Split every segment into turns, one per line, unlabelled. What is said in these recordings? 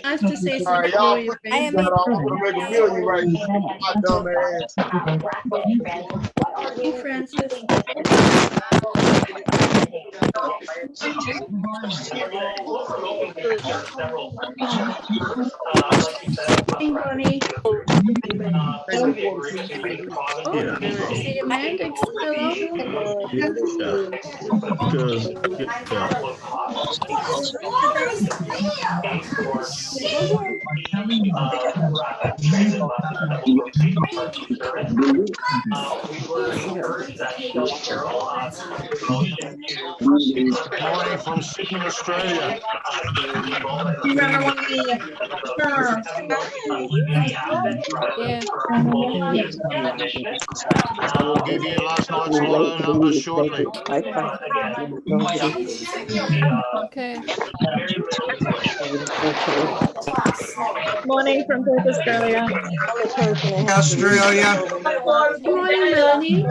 Nice to say
All right,
something
y'all
to your
put
I
these
am
face.
down.
in.
I'm gonna make a million right now. My dumb ass.
Hey, Francis. Hey, Bonnie.
Take this water so you can get it.
Oh,
Yeah.
I see Amanda. Hello.
Yeah. Good. Good. Yeah.
You read today?
Morning from Sydney, Australia.
You remember when we sure.
Yeah.
I will give you last night's lotto numbers shortly.
Okay.
Morning from Perth, Australia.
Australia.
Good morning, Melanie.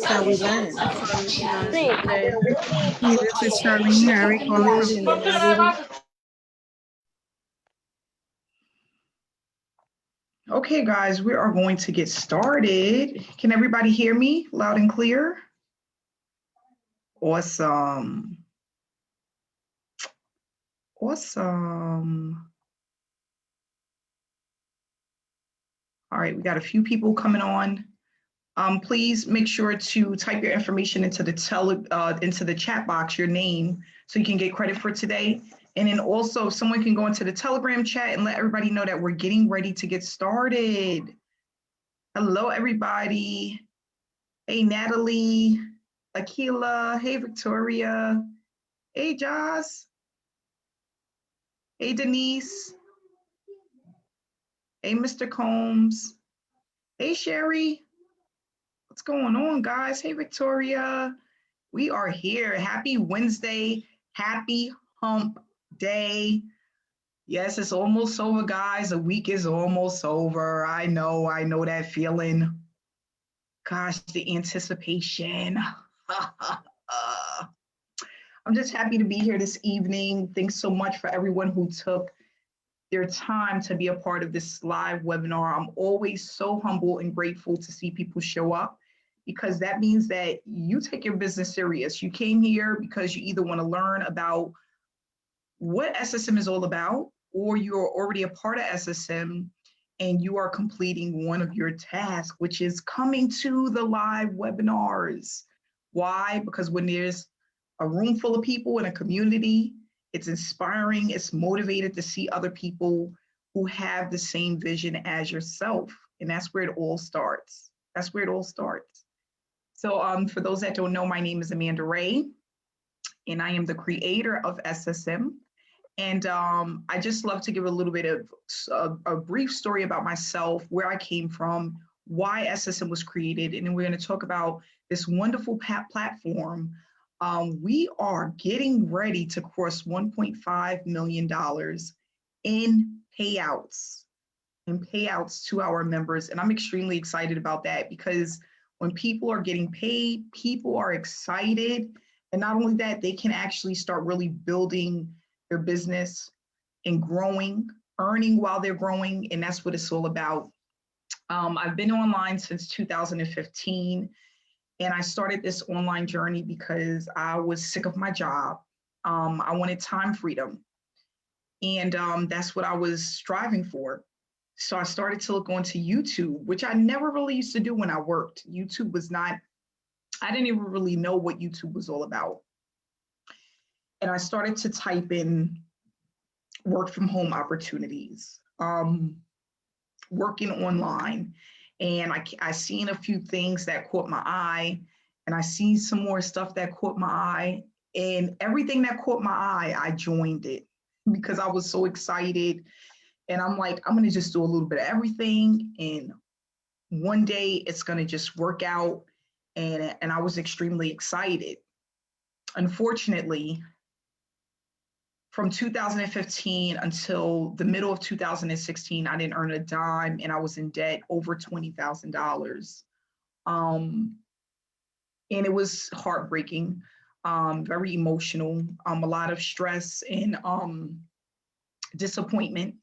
How we learn.
Nice today.
Hey, this is Charlene Harry calling from.
Okay, guys, we are going to get started. Can everybody hear me loud and clear? Awesome. Awesome. All right, we got a few people coming on. Please make sure to type your information into the chat box, your name, so you can get credit for today. And then also, if someone can go into the Telegram chat and let everybody know that we're getting ready to get started. Hello, everybody. Hey, Natalie, Akila. Hey, Victoria. Hey, Joss. Hey, Denise. Hey, Mr. Combs. Hey, Sherry. What's going on, guys? Hey, Victoria. We are here. Happy Wednesday. Happy hump day. Yes, it's almost over, guys. The week is almost over. I know that feeling. Gosh, the anticipation. I'm just happy to be here this evening. Thanks so much for everyone who took their time to be a part of this live webinar. I'm always so humble and grateful to see people show up because that means that you take your business serious. You came here because you either want to learn about what SSM is all about, or you're already a part of SSM and you are completing one of your tasks, which is coming to the live webinars. Why? Because when there's a room full of people in a community, it's inspiring, it's motivated to see other people who have the same vision as yourself. And that's where it all starts. That's where it all starts. So for those that don't know, my name is Amanda Ray, and I am the creator of SSM. And I just love to give a little bit of a brief story about myself, where I came from, why SSM was created, and then we're going to talk about this wonderful platform. We are getting ready to cross $1.5 million in payouts to our members. And I'm extremely excited about that because when people are getting paid, people are excited. And not only that, they can actually start really building their business and growing, earning while they're growing. And that's what it's all about. I've been online since 2015. And I started this online journey because I was sick of my job. I wanted time freedom. And that's what I was striving for. So I started to look onto YouTube, which I never really used to do when I worked. YouTube was not, I didn't even really know what YouTube was all about. And I started to type in work from home opportunities, working online. And I seen a few things that caught my eye, and I seen some more stuff that caught my eye. And everything that caught my eye, I joined it because I was so excited. And I'm like, I'm going to just do a little bit of everything. And one day it's going to just work out. And I was extremely excited. Unfortunately, from 2015 until the middle of 2016, I didn't earn a dime and I was in debt over $20,000. And it was heartbreaking, very emotional, a lot of stress and disappointment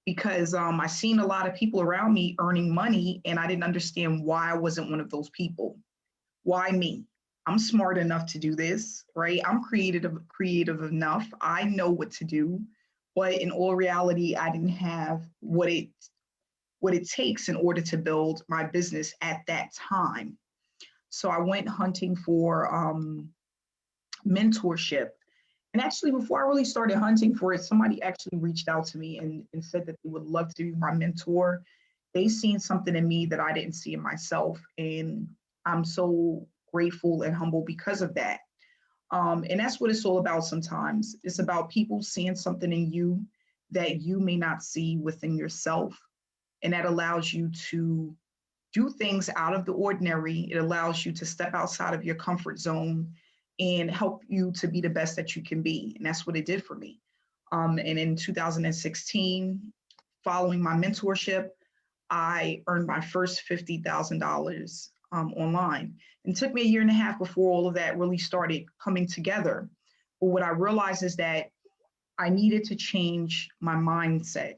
because I seen a lot of people around me earning money and I didn't understand why I wasn't one of those people. Why me? I'm smart enough to do this, right? I'm creative enough. I know what to do, but in all reality, I didn't have what it takes in order to build my business at that time. So I went hunting for mentorship. And actually, before I really started hunting for it, somebody actually reached out to me and said that they would love to be my mentor. They seen something in me that I didn't see in myself. And I'm so grateful and humble because of that. And that's what it's all about sometimes. It's about people seeing something in you that you may not see within yourself. And that allows you to do things out of the ordinary. It allows you to step outside of your comfort zone and help you to be the best that you can be. And that's what it did for me. And in 2016, following my mentorship, I earned my first $50,000 online. And it took me 1.5 years before all of that really started coming together. But what I realized is that I needed to change my mindset.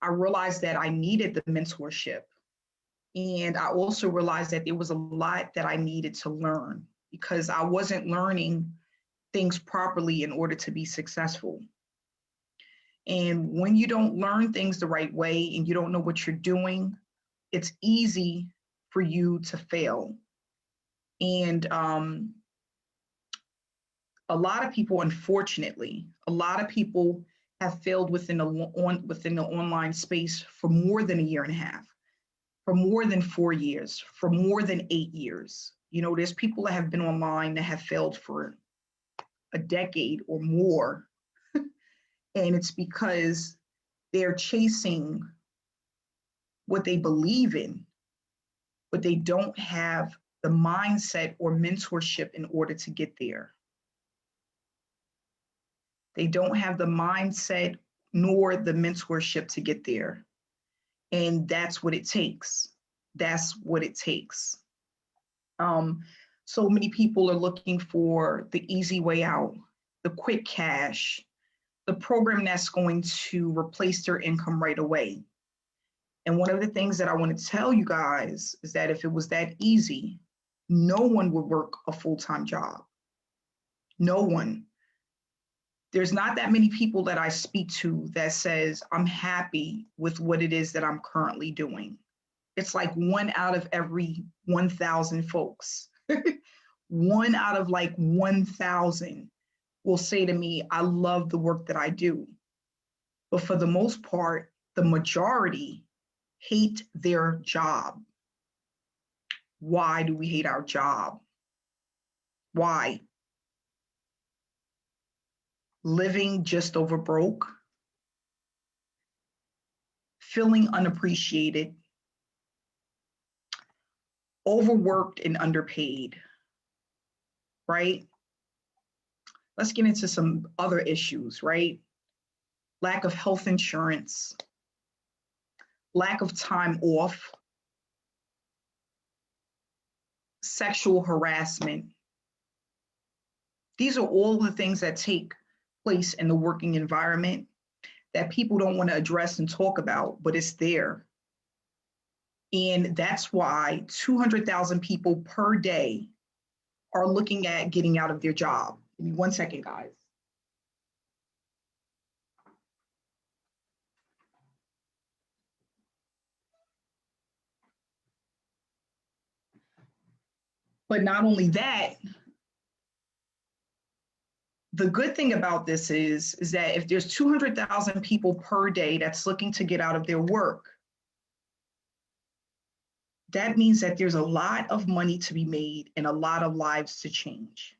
I realized that I needed the mentorship. And I also realized that there was a lot that I needed to learn because I wasn't learning things properly in order to be successful. And when you don't learn things the right way and you don't know what you're doing, it's easy for you to fail. And a lot of people, unfortunately, have failed within the online space for more than 1.5 years, for more than 4 years, for more than 8 years. You know, there's people that have been online that have failed for a decade or more. And it's because they're chasing what they believe in, but they don't have the mindset or mentorship in order to get there. They don't have the mindset nor the mentorship to get there. And that's what it takes. That's what it takes. So many people are looking for the easy way out, the quick cash, the program that's going to replace their income right away. And one of the things that I want to tell you guys is that if it was that easy, no one would work a full-time job. No one. There's not that many people that I speak to that says, I'm happy with what it is that I'm currently doing. It's like 1 out of every 1,000 folks. 1 out of like 1,000 will say to me, I love the work that I do. But for the most part, the majority hate their job. Why do we hate our job? Why? Living just over broke, feeling unappreciated, overworked and underpaid, right? Let's get into some other issues, right? Lack of health insurance, lack of time off, sexual harassment. These are all the things that take place in the working environment that people don't want to address and talk about, but it's there. And that's why 200,000 people per day are looking at getting out of their job. Give me 1 second, guys. But not only that, the good thing about this is that if there's 200,000 people per day that's looking to get out of their work, that means that there's a lot of money to be made and a lot of lives to change.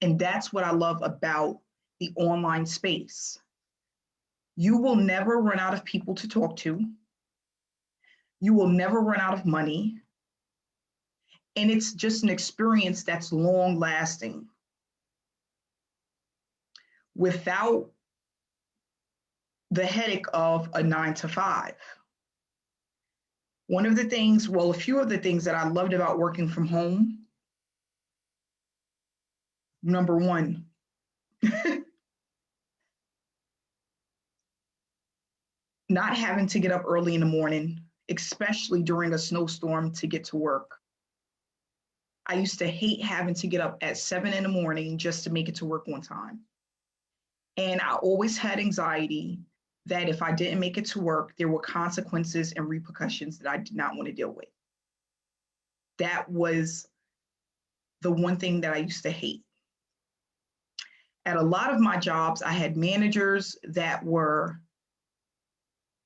And that's what I love about the online space. You will never run out of people to talk to. You will never run out of money. And it's just an experience that's long lasting. without the headache of a 9 to 5. One of the things, well, a few of the things that I loved about working from home, number one, not having to get up early in the morning, especially during a snowstorm to get to work. I used to hate having to get up at 7 in the morning just to make it to work on time. And I always had anxiety that if I didn't make it to work, there were consequences and repercussions that I did not want to deal with. That was the one thing that I used to hate. At a lot of my jobs, I had managers that were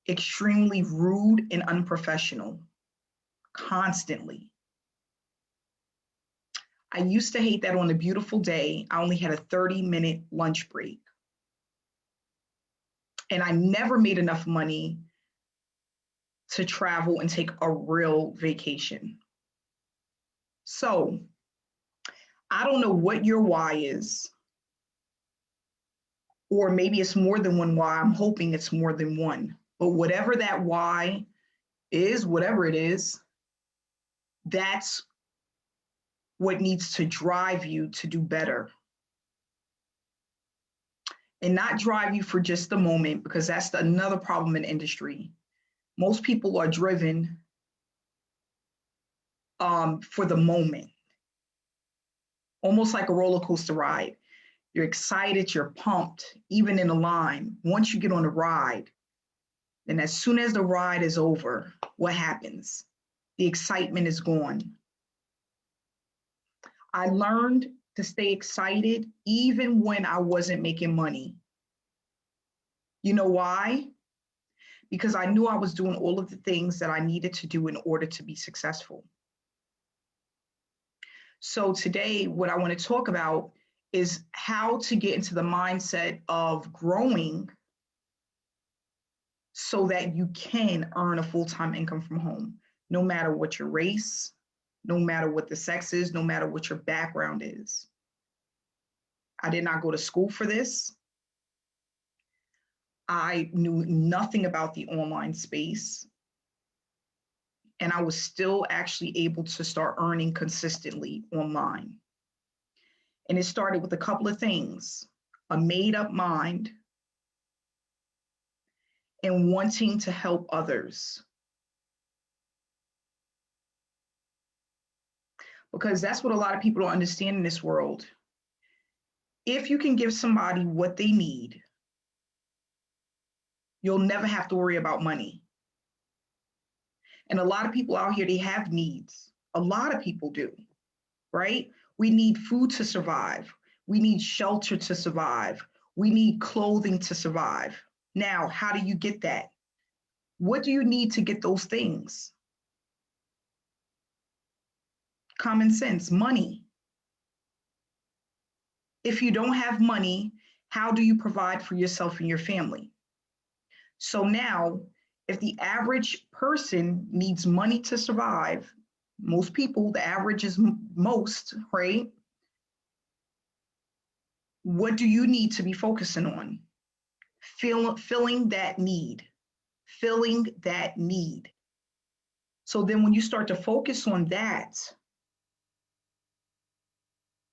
extremely rude and unprofessional, constantly. I used to hate that on a beautiful day, I only had a 30-minute lunch break. And I never made enough money to travel and take a real vacation. So I don't know what your why is, or maybe it's more than one why. I'm hoping it's more than one. But whatever that why is, whatever it is, that's what needs to drive you to do better. And not drive you for just the moment, because that's another problem in industry. Most people are driven for the moment, almost like a roller coaster ride. You're excited, you're pumped, even in a line. Once you get on the ride, then as soon as the ride is over, what happens? The excitement is gone. I learned to stay excited even when I wasn't making money. You know why? Because I knew I was doing all of the things that I needed to do in order to be successful. So today, what I want to talk about is how to get into the mindset of growing so that you can earn a full-time income from home, no matter what your race, no matter what the sex is, no matter what your background is. I did not go to school for this. I knew nothing about the online space. And I was still actually able to start earning consistently online. And it started with a couple of things: a made-up mind and wanting to help others. Because that's what a lot of people don't understand in this world. If you can give somebody what they need, you'll never have to worry about money. And a lot of people out here, they have needs. A lot of people do, right? We need food to survive. We need shelter to survive. We need clothing to survive. Now, how do you get that? What do you need to get those things? Common sense, money. If you don't have money, how do you provide for yourself and your family? So now, if the average person needs money to survive, most people, the average is most, right? What do you need to be focusing on? Filling that need, filling that need. So then when you start to focus on that,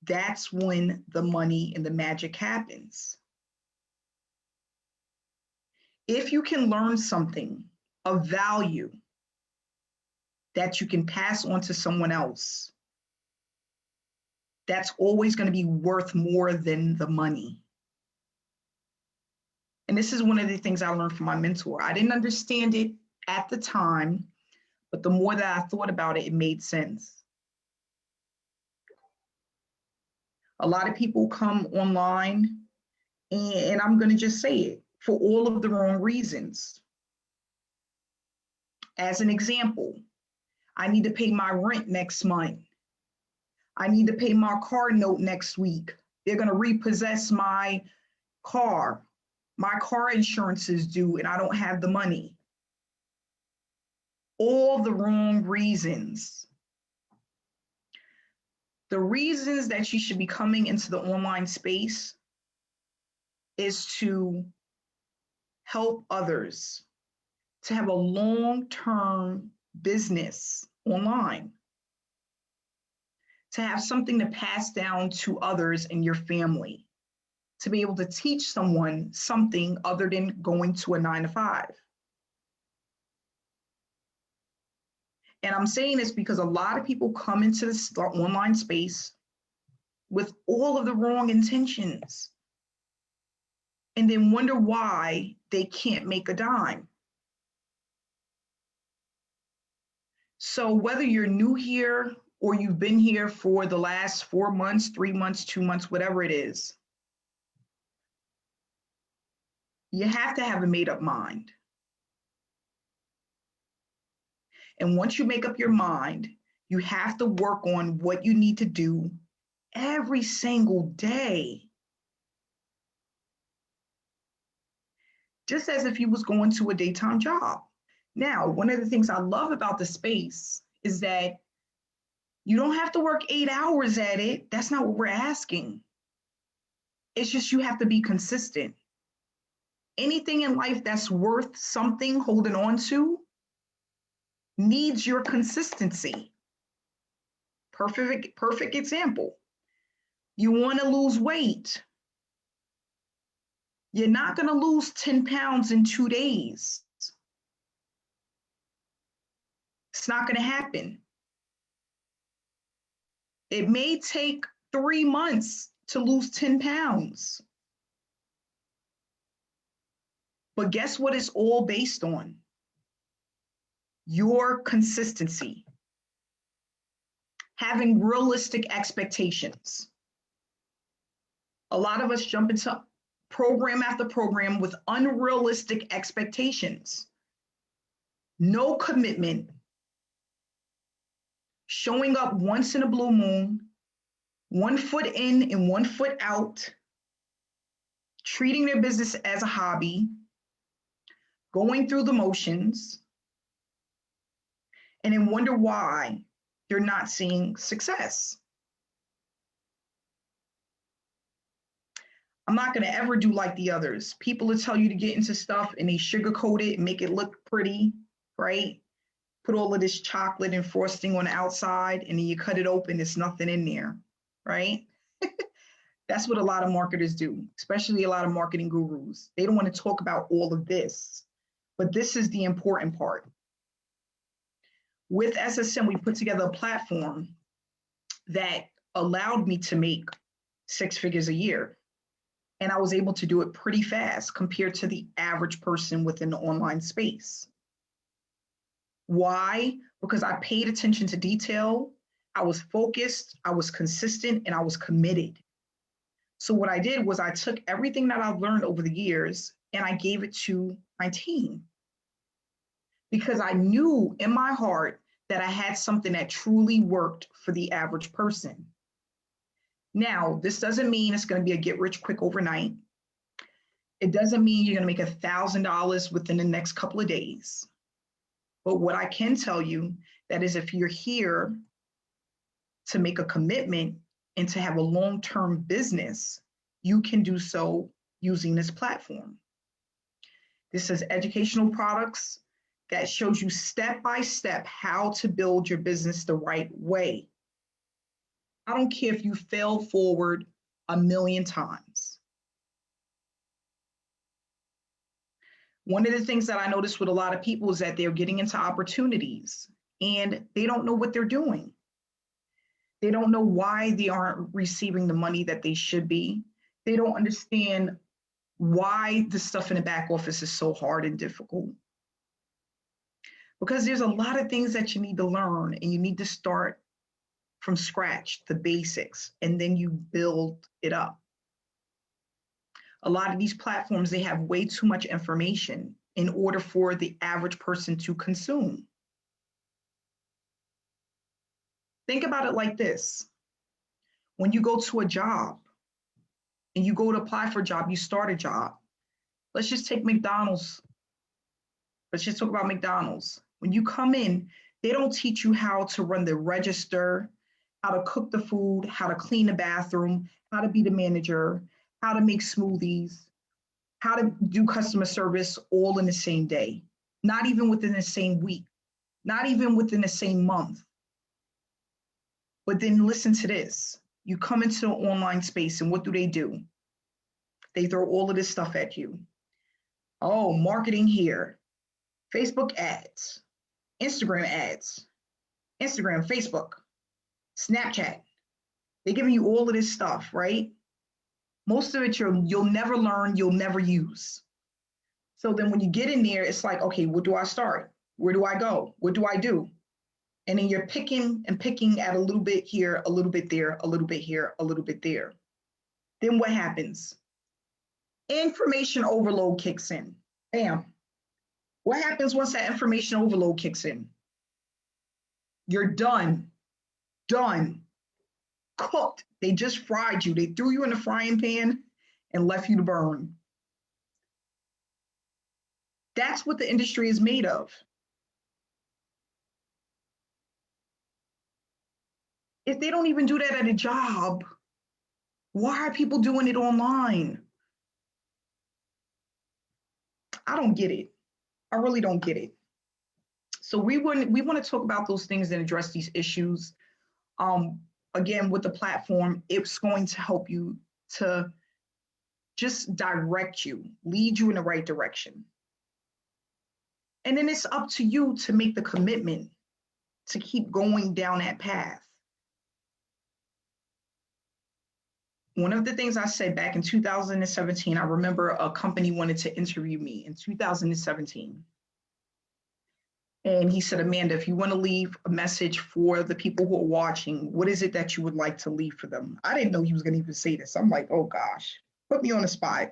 that's when the money and the magic happens. If you can learn something of value that you can pass on to someone else, that's always going to be worth more than the money. And this is one of the things I learned from my mentor. I didn't understand it at the time, but the more that I thought about it, it made sense. A lot of people come online, and I'm going to just say it, for all of the wrong reasons. As an example, I need to pay my rent next month. I need to pay my car note next week. They're going to repossess my car. My car insurance is due and I don't have the money. All the wrong reasons. The reasons that you should be coming into the online space is to help others to have a long-term business online, to have something to pass down to others in your family, to be able to teach someone something other than going to a 9-to-5. And I'm saying this because a lot of people come into this online space with all of the wrong intentions and then wonder why they can't make a dime. So whether you're new here or you've been here for the last 4 months, 3 months, 2 months, whatever it is, you have to have a made-up mind. And once you make up your mind, you have to work on what you need to do every single day. Just as if you was going to a daytime job. Now, one of the things I love about the space is that you don't have to work 8 hours at it. That's not what we're asking. It's just you have to be consistent. Anything in life that's worth something holding on to needs your consistency. Perfect example. You want to lose weight. You're not going to lose 10 pounds in 2 days. It's not going to happen. It may take 3 months to lose 10 pounds. But guess what it's all based on? Your consistency. Having realistic expectations. A lot of us jump into program after program with unrealistic expectations. No commitment. Showing up once in a blue moon, 1 foot in and 1 foot out, treating their business as a hobby, going through the motions, and then wonder why you're not seeing success. I'm not going to ever do like the others. People will tell you to get into stuff and they sugarcoat it and make it look pretty, right? Put all of this chocolate and frosting on the outside and then you cut it open, there's nothing in there, right? That's what a lot of marketers do, especially a lot of marketing gurus. They don't want to talk about all of this, but this is the important part. With SSM, we put together a platform that allowed me to make 6 figures a year. And I was able to do it pretty fast compared to the average person within the online space. Why? Because I paid attention to detail, I was focused, I was consistent, and I was committed. So what I did was I took everything that I've learned over the years and I gave it to my team. Because I knew in my heart that I had something that truly worked for the average person. Now, this doesn't mean it's going to be a get rich quick overnight. It doesn't mean you're going to make $1,000 within the next couple of days. But what I can tell you that is if you're here to make a commitment and to have a long-term business, you can do so using this platform. This is educational products that shows you step-by-step how to build your business the right way. I don't care if you fail forward 1,000,000 times. One of the things that I noticed with a lot of people is that they're getting into opportunities and they don't know what they're doing. They don't know why they aren't receiving the money that they should be. They don't understand why the stuff in the back office is so hard and difficult. Because there's a lot of things that you need to learn and you need to start from scratch, the basics, and then you build it up. A lot of these platforms, they have way too much information in order for the average person to consume. Think about it like this. When you go to a job and you go to apply for a job, you start a job. Let's just take McDonald's. Let's just talk about McDonald's. When you come in, they don't teach you how to run the register, how to cook the food, how to clean the bathroom, how to be the manager, how to make smoothies. how to do customer service all in the same day, not even within the same week, not even within the same month. But then listen to this. You come into the online space and what do? They throw all of this stuff at you. Oh, marketing here, Facebook ads, Instagram, Facebook, Snapchat. They're giving you all of this stuff, right? Most of it you'll never learn, you'll never use. So then when you get in there, it's like, okay, where do I start? Where do I go? What do I do? And then you're picking at a little bit here, a little bit there, a little bit here, a little bit there. Then what happens? Information overload kicks in. Bam. What happens once that information overload kicks in? You're done, cooked. They just fried you. They threw you in the frying pan and left you to burn. That's what the industry is made of. If they don't even do that at a job, why are people doing it online? I don't get it. I really don't get it. So we want to talk about those things and address these issues. Again, with the platform, it's going to help you to just direct you, lead you in the right direction. And then it's up to you to make the commitment to keep going down that path. One of the things I said back in 2017, I remember a company wanted to interview me in 2017. And he said, Amanda, if you want to leave a message for the people who are watching, what is it that you would like to leave for them? I didn't know he was going to even say this. I'm like, oh gosh, put me on the spot.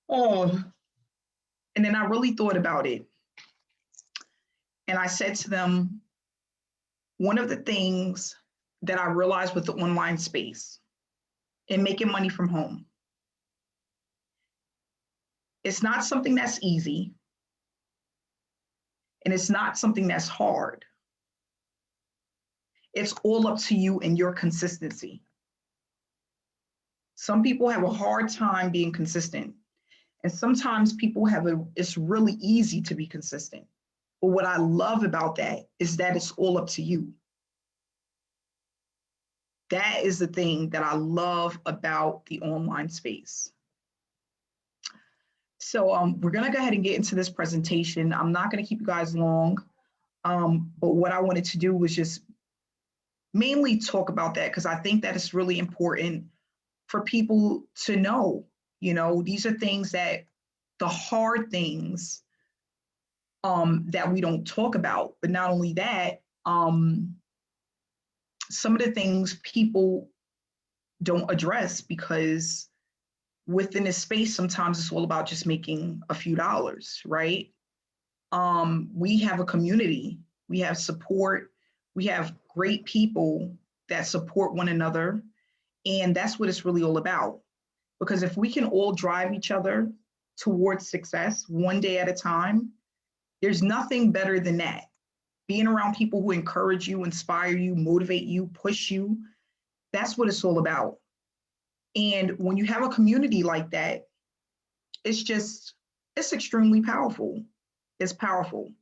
Oh, and then I really thought about it. And I said to them, one of the things that I realized with the online space and making money from home, it's not something that's easy. And it's not something that's hard. It's all up to you and your consistency. Some people have a hard time being consistent. And sometimes people it's really easy to be consistent. But what I love about that is that it's all up to you. That is the thing that I love about the online space. So we're going to go ahead and get into this presentation. I'm not going to keep you guys long, but what I wanted to do was just mainly talk about that because I think that it's really important for people to know. You know, these are things that the hard things that we don't talk about, but not only that, some of the things people don't address because within this space, sometimes it's all about just making a few dollars, right? We have a community, we have support, we have great people that support one another. And that's what it's really all about. Because if we can all drive each other towards success one day at a time, there's nothing better than that. Being around people who encourage you, inspire you, motivate you, push you, that's what it's all about. And when you have a community like that, it's extremely powerful. It's powerful.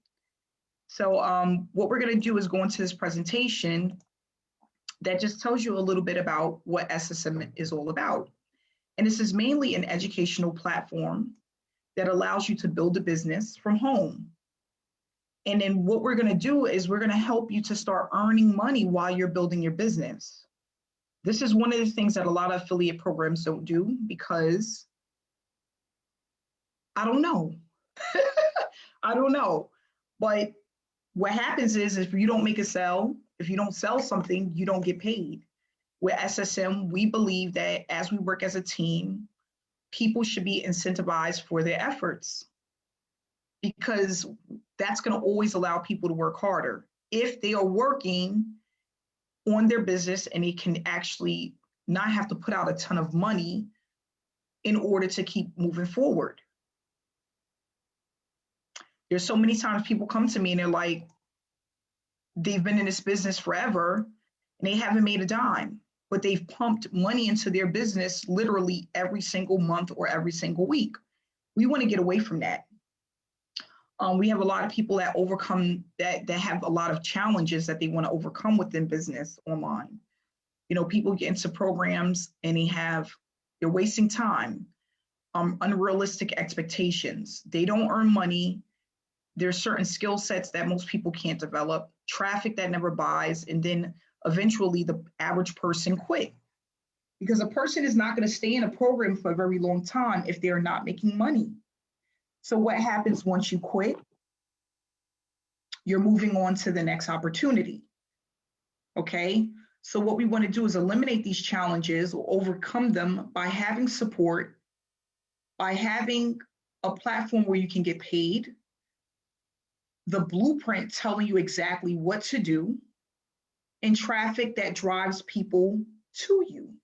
So what we're going to do is go into this presentation that just tells you a little bit about what SSM is all about. And this is mainly an educational platform that allows you to build a business from home. And then what we're going to do is we're going to help you to start earning money while you're building your business. This is one of the things that a lot of affiliate programs don't do because I don't know. I don't know. But what happens is if you don't make a sale, if you don't sell something, you don't get paid. With SSM, we believe that as we work as a team, people should be incentivized for their efforts because that's going to always allow people to work harder. If they are working on their business and they can actually not have to put out a ton of money in order to keep moving forward. There's so many times people come to me and they're like, they've been in this business forever and they haven't made a dime. but they've pumped money into their business literally every single month or every single week. We want to get away from that. We have a lot of people that have a lot of challenges that they want to overcome within business online. You know, people get into programs and they're wasting time, unrealistic expectations. They don't earn money. There's certain skill sets that most people can't develop, traffic that never buys, and then eventually the average person quit. Because a person is not going to stay in a program for a very long time if they're not making money. So what happens once you quit? You're moving on to the next opportunity. Okay? So what we want to do is eliminate these challenges or overcome them by having support, by having a platform where you can get paid, the blueprint telling you exactly what to do, and traffic that drives people to you.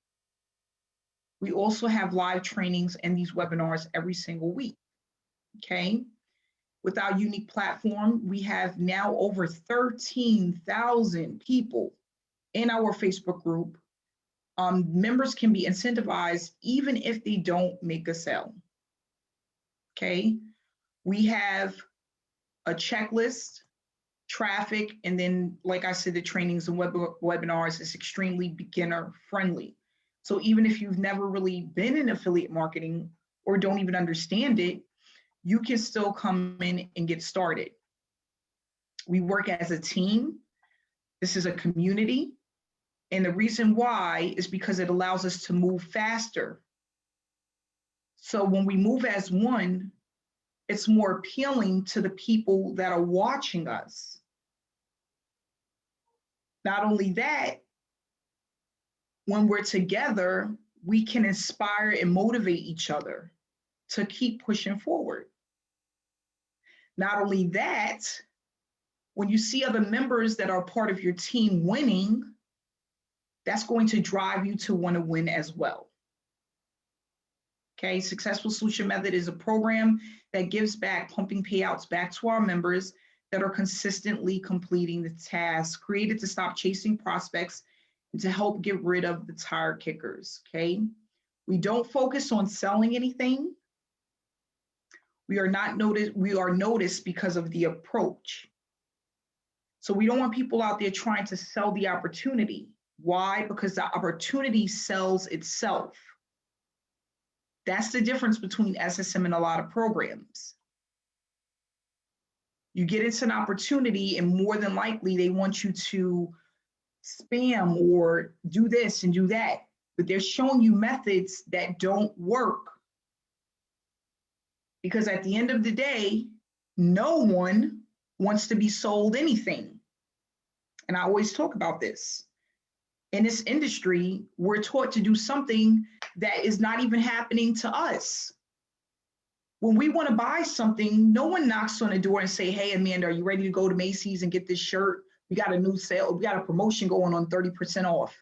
We also have live trainings and these webinars every single week. Okay. With our unique platform, we have now over 13,000 people in our Facebook group. Members can be incentivized even if they don't make a sale. Okay. We have a checklist, traffic, and then, like I said, the trainings and webinars is extremely beginner friendly. So even if you've never really been in affiliate marketing or don't even understand it, you can still come in and get started. We work as a team. This is a community. And the reason why is because it allows us to move faster. So when we move as one, it's more appealing to the people that are watching us. Not only that, when we're together, we can inspire and motivate each other to keep pushing forward. Not only that, when you see other members that are part of your team winning, that's going to drive you to want to win as well. Okay, Successful Solution Method is a program that gives back, pumping payouts back to our members that are consistently completing the tasks created to stop chasing prospects and to help get rid of the tire kickers. Okay, we don't focus on selling anything. We are noticed because of the approach. So we don't want people out there trying to sell the opportunity. Why? Because the opportunity sells itself. That's the difference between SSM and a lot of programs. You get into an opportunity and more than likely they want you to spam or do this and do that, but they're showing you methods that don't work. Because at the end of the day, no one wants to be sold anything. And I always talk about this. In this industry, we're taught to do something that is not even happening to us. When we want to buy something, no one knocks on the door and say, hey, Amanda, are you ready to go to Macy's and get this shirt? We got a new sale. We got a promotion going on 30% off.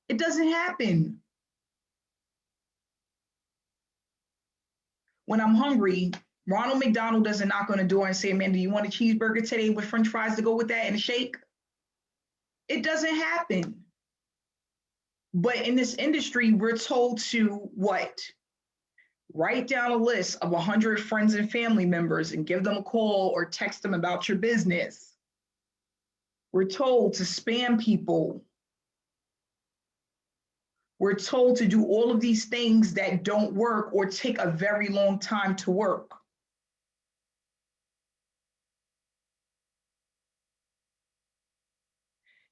It doesn't happen. When I'm hungry, Ronald McDonald doesn't knock on the door and say, Amanda, do you want a cheeseburger today with French fries to go with that and a shake? It doesn't happen. But in this industry, we're told to what? Write down a list of 100 friends and family members and give them a call or text them about your business. We're told to spam people. We're told to do all of these things that don't work or take a very long time to work.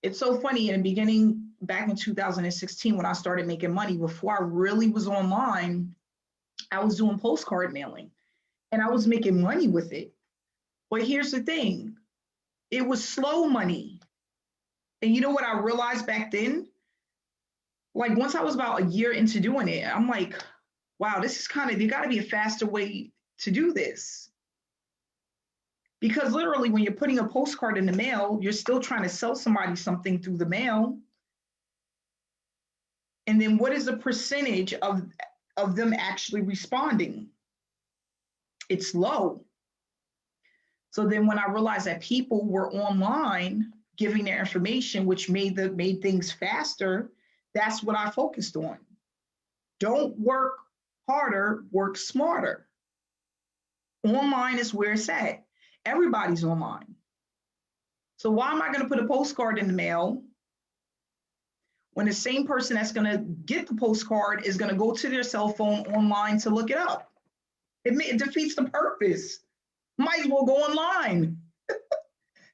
It's so funny, in the beginning, back in 2016, when I started making money, before I really was online, I was doing postcard mailing and I was making money with it. But here's the thing, it was slow money. And you know what I realized back then? Like once I was about a year into doing it, I'm like, wow, this is there gotta be a faster way to do this. Because literally when you're putting a postcard in the mail, you're still trying to sell somebody something through the mail. And then what is the percentage of them actually responding? It's low. So then when I realized that people were online giving their information, which made things faster. That's what I focused on. Don't work harder, work smarter. Online is where it's at. Everybody's online. So why am I going to put a postcard in the mail when the same person that's going to get the postcard is going to go to their cell phone online to look it up? It defeats the purpose. Might as well go online.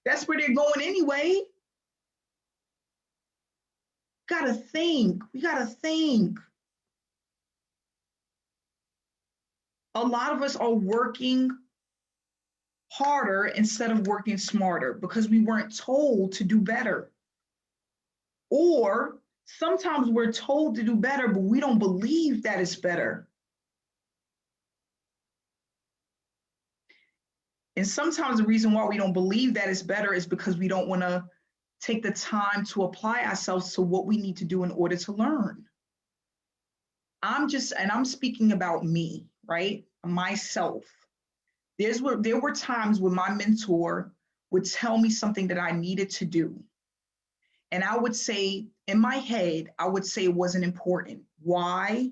That's where they're going anyway. Gotta think. We gotta think. A lot of us are working harder instead of working smarter because we weren't told to do better. Or sometimes we're told to do better, but we don't believe that it's better. And sometimes the reason why we don't believe that it's better is because we don't want to take the time to apply ourselves to what we need to do in order to learn. I'm speaking about me, right? Myself. There were times when my mentor would tell me something that I needed to do. And I would say, in my head, I would say it wasn't important. Why?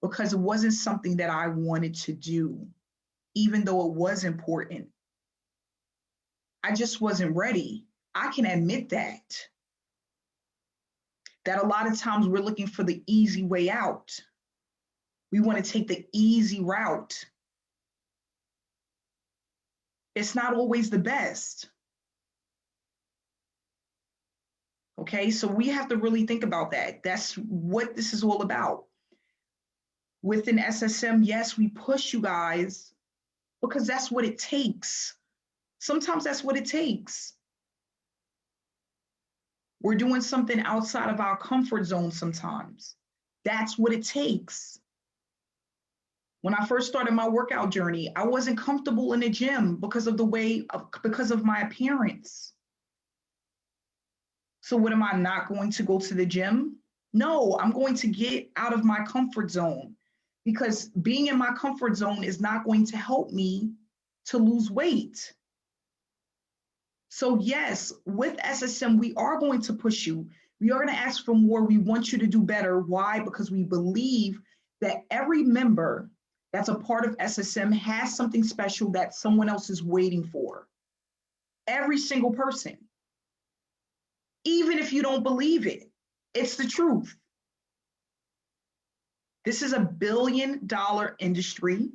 Because it wasn't something that I wanted to do, even though it was important. I just wasn't ready. I can admit that a lot of times we're looking for the easy way out. We want to take the easy route. It's not always the best. Okay, so we have to really think about that. That's what this is all about. Within SSM, yes, we push you guys because that's what it takes. Sometimes that's what it takes. We're doing something outside of our comfort zone sometimes. That's what it takes. When I first started my workout journey, I wasn't comfortable in the gym because of my appearance. So what, am I not going to go to the gym? No, I'm going to get out of my comfort zone because being in my comfort zone is not going to help me to lose weight. So yes, with SSM, we are going to push you. We are going to ask for more. We want you to do better. Why? Because we believe that every member that's a part of SSM has something special that someone else is waiting for. Every single person. Even if you don't believe it, it's the truth. This is $1 billion industry.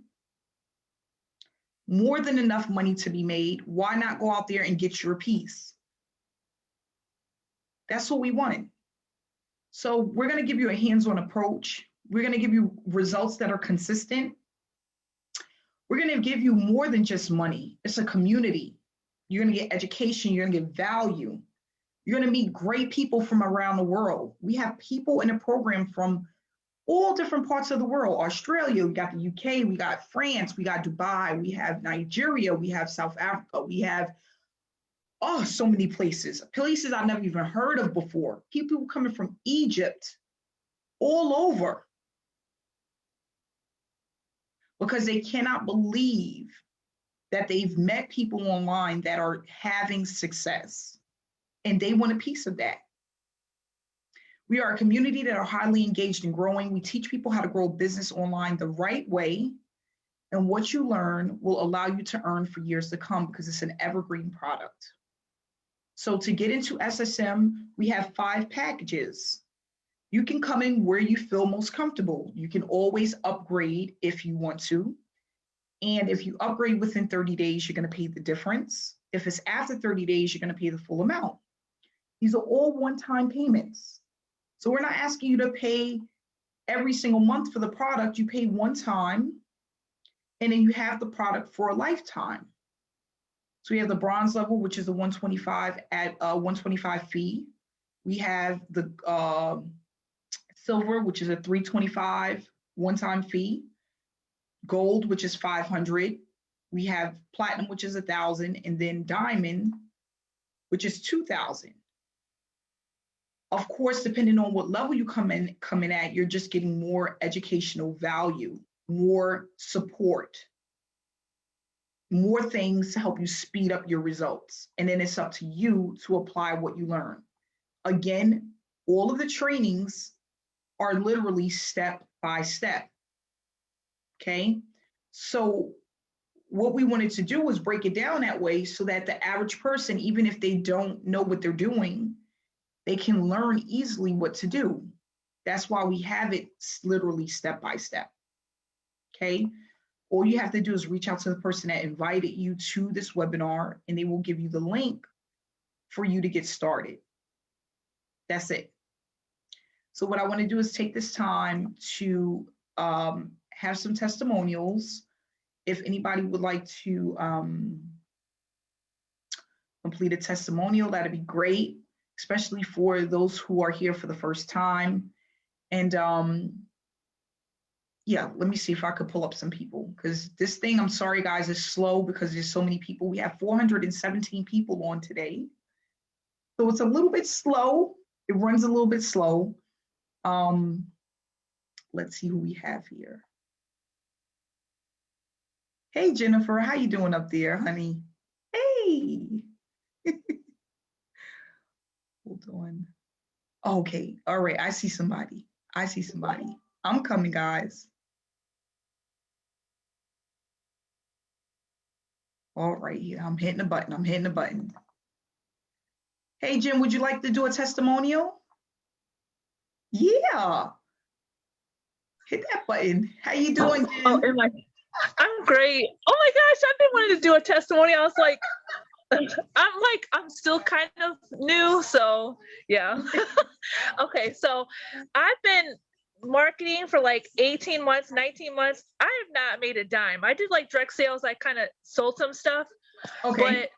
More than enough money to be made. Why not go out there and get your piece? That's what we wanted. So we're going to give you a hands-on approach. We're going to give you results that are consistent. We're going to give you more than just money. It's a community. You're going to get education. You're going to get value. You're going to meet great people from around the world. We have people in the program from all different parts of the world. Australia, we got the UK, we got France, we got Dubai, we have Nigeria, we have South Africa, we have, so many places I've never even heard of before. People coming from Egypt, all over. Because they cannot believe that they've met people online that are having success. And they want a piece of that. We are a community that are highly engaged and growing. We teach people how to grow a business online the right way. And what you learn will allow you to earn for years to come because it's an evergreen product. So to get into SSM, we have 5 packages. You can come in where you feel most comfortable. You can always upgrade if you want to. And if you upgrade within 30 days, you're going to pay the difference. If it's after 30 days, you're going to pay the full amount. These are all one-time payments. So we're not asking you to pay every single month for the product. You pay one time, and then you have the product for a lifetime. So we have the bronze level, which is the 125 at a 125 fee. We have the silver, which is a 325 one-time fee. Gold, which is 500. We have platinum, which is 1,000, and then diamond, which is 2,000. Of course, depending on what level you come in at, you're just getting more educational value, more support. more things to help you speed up your results. And then it's up to you to apply what you learn. Again, all of the trainings are literally step by step. Okay. So what we wanted to do was break it down that way so that the average person, even if they don't know what they're doing, they can learn easily what to do. That's why we have it literally step by step. Okay. All you have to do is reach out to the person that invited you to this webinar, and they will give you the link for you to get started. That's it. So what I want to do is take this time to have some testimonials. If anybody would like to complete a testimonial, that'd be great, especially for those who are here for the first time. And yeah, let me see if I could pull up some people, because this thing, I'm sorry guys, is slow because there's so many people. We have 417 people on today. So it's a little bit slow. It runs a little bit slow. Let's see who we have here. Hey, Jennifer, how you doing up there, honey? Hey. Hold on. Okay, all right, I see somebody. I see somebody. I'm coming, guys. All right, here, I'm hitting the button. I'm hitting the button. Hey, Jim, would you like to do a testimonial? Yeah. Hit that button. How you doing, Jim?
Oh, I'm great. Oh my gosh, I've been wanting to do a testimonial. I was like, I'm still kind of new, so yeah. Okay, so I've been marketing for like 18 months, 19 months. I have not made a dime. I did like direct sales. I kind of sold some stuff. Okay. But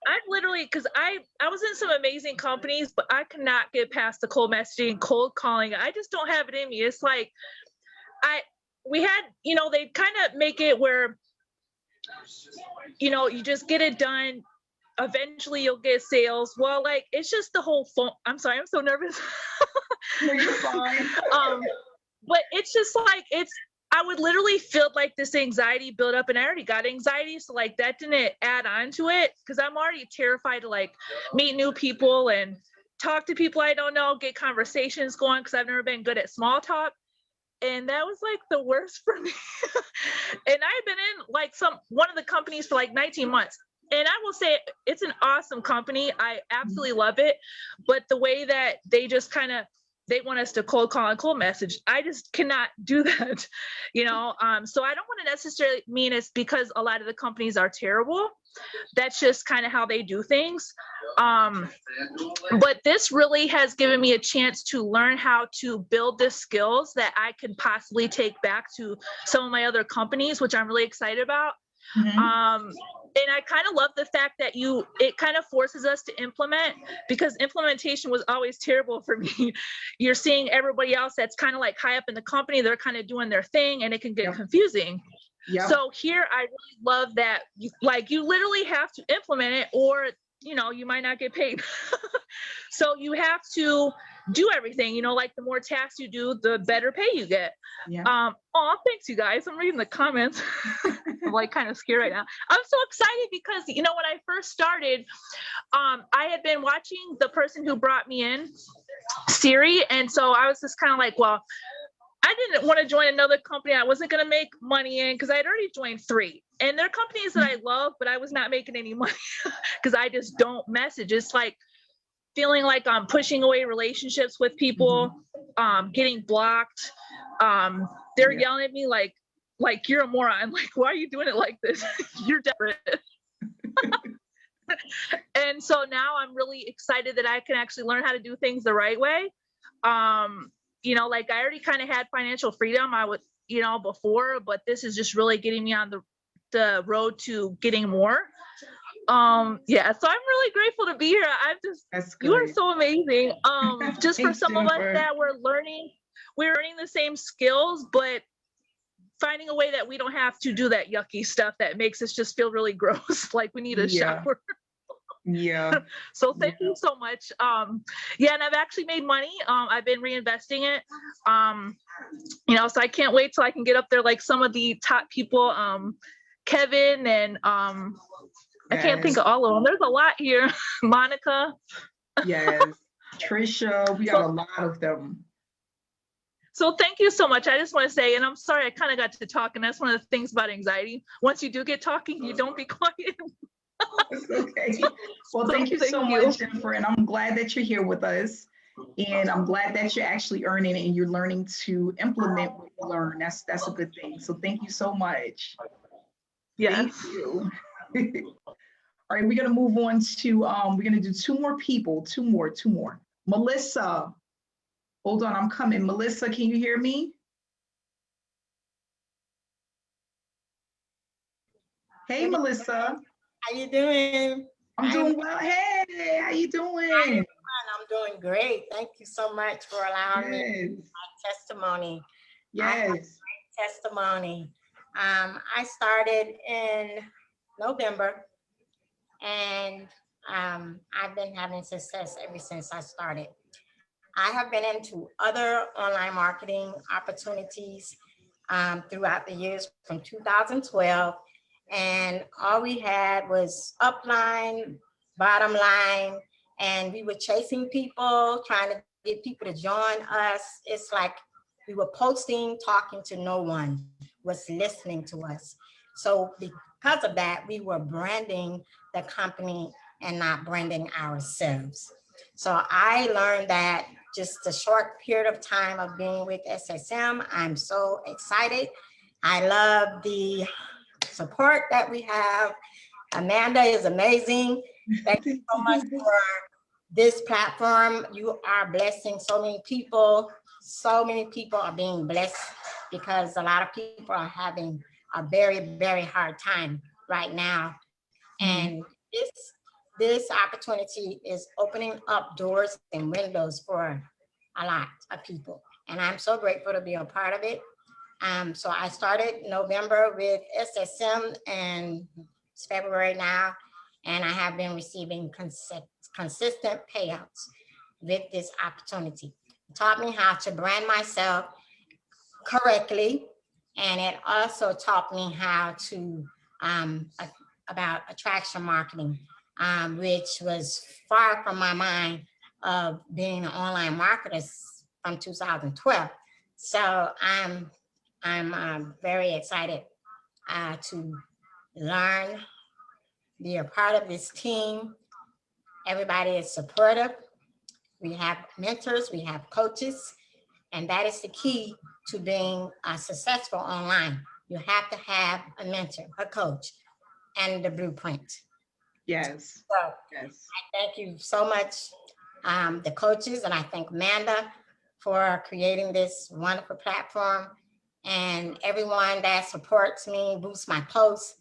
I've literally, because I was in some amazing companies, but I cannot get past the cold messaging, cold calling. I just don't have it in me. It's like, we had, you know, they kind of make it where, you know, you just get it done. Eventually you'll get sales. Well, like, it's just the whole phone. I'm sorry, I'm so nervous.
No, you're fine.
But it's just like, I would literally feel like this anxiety build up, and I already got anxiety. So like that didn't add on to it, because I'm already terrified to like meet new people and talk to people I don't know, get conversations going, because I've never been good at small talk. And that was like the worst for me. And I've been in like one of the companies for like 19 months. And I will say it's an awesome company. I absolutely love it. But the way that they just kind of, they want us to cold call and cold message, I just cannot do that, you know? So I don't want to necessarily mean it's because a lot of the companies are terrible. That's just kind of how they do things. But this really has given me a chance to learn how to build the skills that I can possibly take back to some of my other companies, which I'm really excited about. Mm-hmm. And I kind of love the fact that it kind of forces us to implement, because implementation was always terrible for me. You're seeing everybody else that's kind of like high up in the company, they're kind of doing their thing, and it can get confusing. Yep. So here, I really love that you literally have to implement it, or, you know, you might not get paid. So you have to do everything, you know, like the more tasks you do, the better pay you get. Yeah. Oh, thanks you guys. I'm reading the comments. I'm like kind of scared right now. I'm so excited because, you know, when I first started, I had been watching the person who brought me in, Siri. And so I was just kind of like, well, I didn't want to join another company I wasn't going to make money in, because I had already joined 3. And they're companies that I love, but I was not making any money because I just don't message. It's like feeling like I'm pushing away relationships with people, getting blocked. They're yelling at me like you're a moron. Like, why are you doing it like this? You're desperate. And so now I'm really excited that I can actually learn how to do things the right way. You know, like I already kind of had financial freedom, I would, you know, before, but this is just really getting me on the road to getting more. Yeah, so I'm really grateful to be here. You are so amazing. Just for some of us that we're learning the same skills, but finding a way that we don't have to do that yucky stuff that makes us just feel really gross, like we need a shower. Yeah. So thank you so much. Yeah, and I've actually made money. I've been reinvesting it. You know, so I can't wait till I can get up there like some of the top people. Kevin, and I can't think of all of them. There's a lot here. Monica.
Yes. Trisha, we got a lot of them.
So thank you so much. I just want to say, and I'm sorry, I kind of got to talk, and that's one of the things about anxiety. Once you do get talking, you don't be quiet.
It's okay. Well, thank you so much, Jennifer, and I'm glad that you're here with us. And I'm glad that you're actually earning and you're learning to implement what you learn. That's a good thing. So thank you so much.
Yes.
Thank you. All right, we're gonna move on to we're gonna do two more people, two more. Melissa, hold on, I'm coming. Melissa, can you hear me? Hey, Melissa.
How you doing?
I'm doing well. Hey, how you doing?
I'm doing great. Thank you so much for allowing me my testimony.
Yes.
Testimony. I started in November, and I've been having success ever since I started. I have been into other online marketing opportunities throughout the years from 2012, and all we had was upline, bottom line, and we were chasing people, trying to get people to join us. It's like we were posting, talking to no one was listening to us. So because of that, we were branding the company and not branding ourselves. So I learned that just a short period of time of being with SSM. I'm so excited. I love the support that we have. Amanda is amazing. Thank you so much for this platform. You are blessing so many people. So many people are being blessed because a lot of people are having a very, very hard time right now. And this opportunity is opening up doors and windows for a lot of people. And I'm so grateful to be a part of it. So I started November with SSM, and it's February now, and I have been receiving consistent payouts with this opportunity. It taught me how to brand myself correctly, and it also taught me how to about attraction marketing, which was far from my mind of being an online marketer from 2012. So I'm very excited to learn, be a part of this team. Everybody is supportive. We have mentors, we have coaches, and that is the key to being successful online. You have to have a mentor, a coach, and the blueprint.
Yes.
So
yes.
I thank you so much, the coaches, and I thank Amanda for creating this wonderful platform, and everyone that supports me, boosts my posts.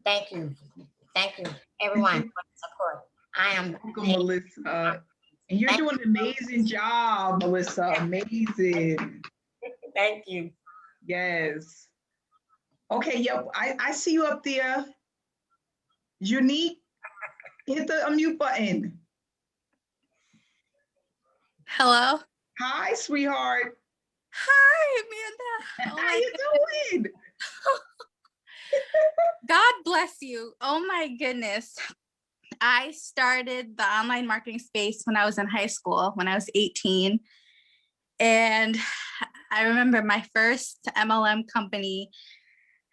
Thank you, everyone for the support. I am
welcome, Melissa. And you're doing an amazing job, Melissa. Amazing.
Thank you.
Yes. Okay, yep, I see you up there. Unique, hit the unmute button.
Hello.
Hi, sweetheart.
Hi, Amanda.
How you doing?
God bless you. Oh my goodness. I started the online marketing space when I was in high school, when I was 18. And I remember my first MLM company.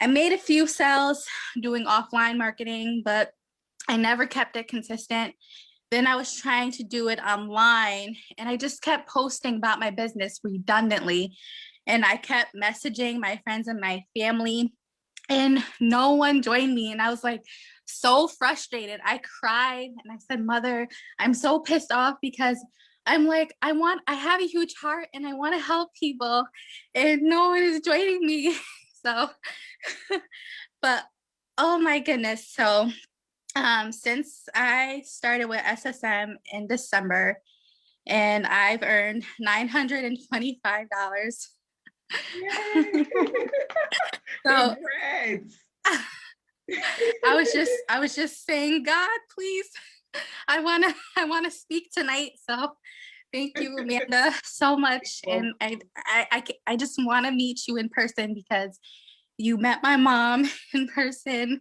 I made a few sales doing offline marketing, but I never kept it consistent. Then I was trying to do it online, and I just kept posting about my business redundantly. And I kept messaging my friends and my family, and no one joined me. And I was like so frustrated. I cried and I said, Mother, I'm so pissed off because I'm like, I have a huge heart and I want to help people, and no one is joining me. So, but oh my goodness. So since I started with SSM in December, and I've earned $925. So I was just saying, God, please, I wanna speak tonight. So thank you, Amanda, so much. And I just want to meet you in person because you met my mom in person,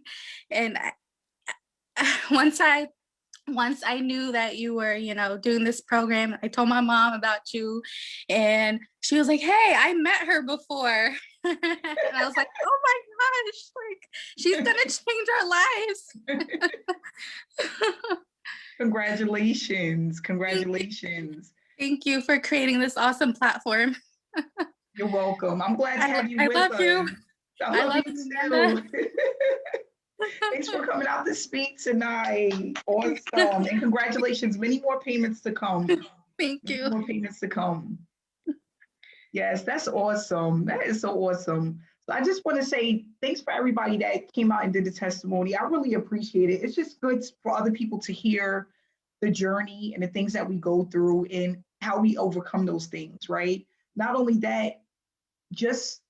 and once I knew that you were, doing this program, I told my mom about you, and she was like, "Hey, I met her before." And I was like, "Oh my gosh, like she's gonna change our lives."
Congratulations. Congratulations.
Thank you for creating this awesome platform.
You're welcome. I'm glad to have you
I
with
love
us.
you.
I love you
Amanda.
too. Thanks for coming out to speak tonight. Awesome. And congratulations. Many more payments to come.
Thank
Many
you.
more payments to come. Yes, that's awesome. That is so awesome. So I just want to say thanks for everybody that came out and did the testimony. I really appreciate it. It's just good for other people to hear the journey and the things that we go through and how we overcome those things, right? Not only that, just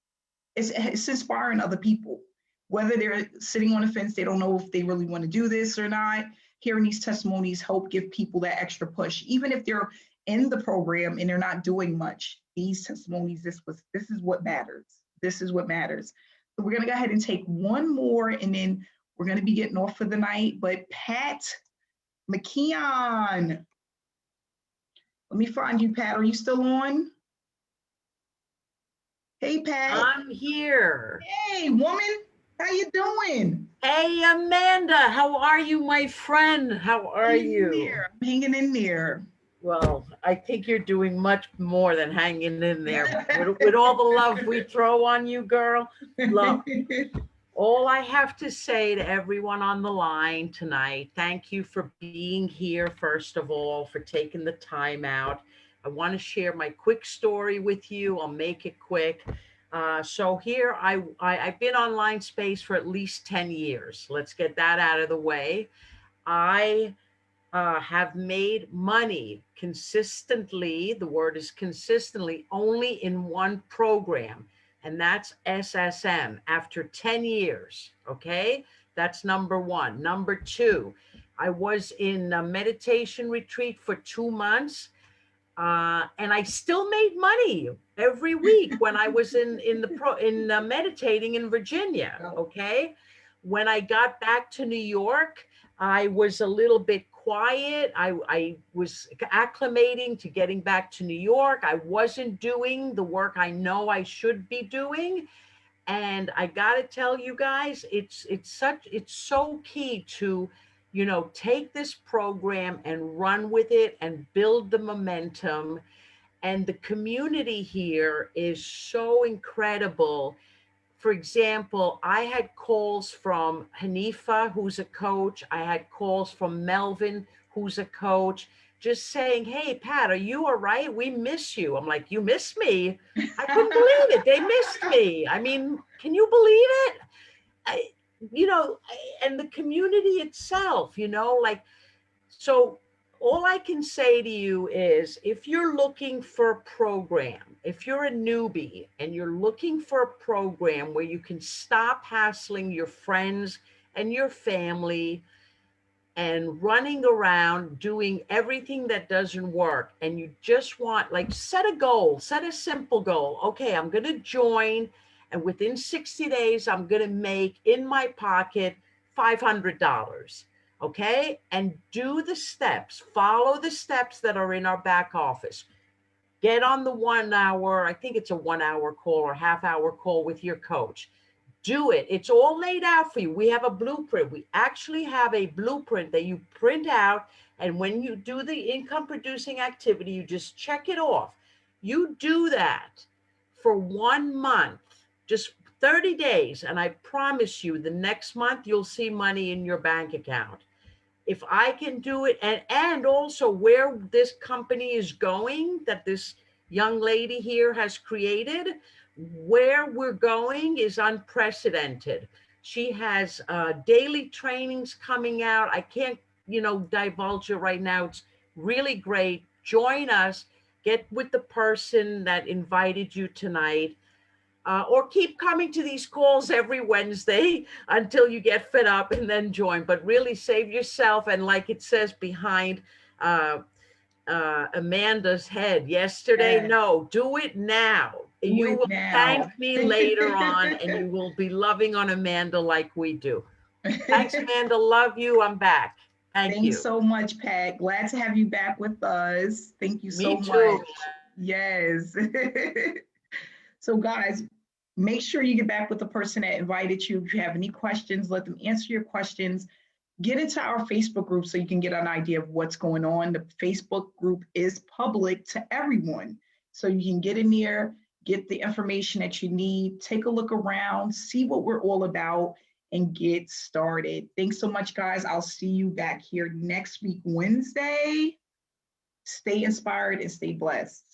it's inspiring other people, whether they're sitting on the fence, they don't know if they really want to do this or not. Hearing these testimonies help give people that extra push, even if they're in the program and they're not doing much. These testimonies, this is what matters. This is what matters. So we're gonna go ahead and take one more, and then we're gonna be getting off for the night. But Pat McKeon, let me find you, Pat. Are you still on? Hey, Pat.
I'm here.
Hey, woman. How you doing?
Hey, Amanda. How are you, my friend? How are you?
I'm hanging in there.
Well, I think you're doing much more than hanging in there. with all the love we throw on you, girl. Look, all I have to say to everyone on the line tonight, thank you for being here, first of all, for taking the time out. I want to share my quick story with you. I'll make it quick. So here, I've been online space for at least 10 years. Let's get that out of the way. I have made money consistently, the word is consistently, only in one program, and that's SSM after 10 years, okay? That's number one. Number two, I was in a meditation retreat for 2 months, and I still made money every week when I was in meditating in Virginia, okay? When I got back to New York, I was a little bit quiet. I was acclimating to getting back to New York. I wasn't doing the work I know I should be doing. And I got to tell you guys, it's so key to, take this program and run with it and build the momentum. And the community here is so incredible. For example, I had calls from Hanifa, who's a coach. I had calls from Melvin, who's a coach, just saying, "Hey, Pat, are you all right? We miss you." I'm like, "You miss me?" I couldn't believe it. They missed me. I mean, can you believe it? And the community itself, so all I can say to you is, if you're looking for a program, if you're a newbie and you're looking for a program where you can stop hassling your friends and your family and running around doing everything that doesn't work, and you just want, set a goal, set a simple goal. Okay, I'm going to join, and within 60 days, I'm going to make in my pocket $500. Okay, and do the steps, follow the steps that are in our back office. Get on the 1 hour, I think it's a 1 hour call or half-hour call with your coach. Do it. It's all laid out for you. We have a blueprint. We actually have a blueprint that you print out, and when you do the income producing activity, you just check it off. You do that for 1 month, just 30 days, and I promise you the next month you'll see money in your bank account. If I can do it, and also where this company is going, that this young lady here has created, where we're going is unprecedented. She has daily trainings coming out. I can't, divulge it right now. It's really great. Join us. Get with the person that invited you tonight. Or keep coming to these calls every Wednesday until you get fed up and then join. But really save yourself. And like it says behind Amanda's head yesterday, no, do it now. You
it
will
now.
thank me later on, and you will be loving on Amanda like we do. Thanks, Amanda. Love you. I'm back. Thank you.
Thanks so much, Pat. Glad to have you back with us. Thank you so
Me too.
much. Yes. So guys, make sure you get back with the person that invited you. If you have any questions, let them answer your questions. Get into our Facebook group so you can get an idea of what's going on. The Facebook group is public to everyone. So you can get in there, get the information that you need, take a look around, see what we're all about, and get started. Thanks so much, guys. I'll see you back here next week, Wednesday. Stay inspired and stay blessed.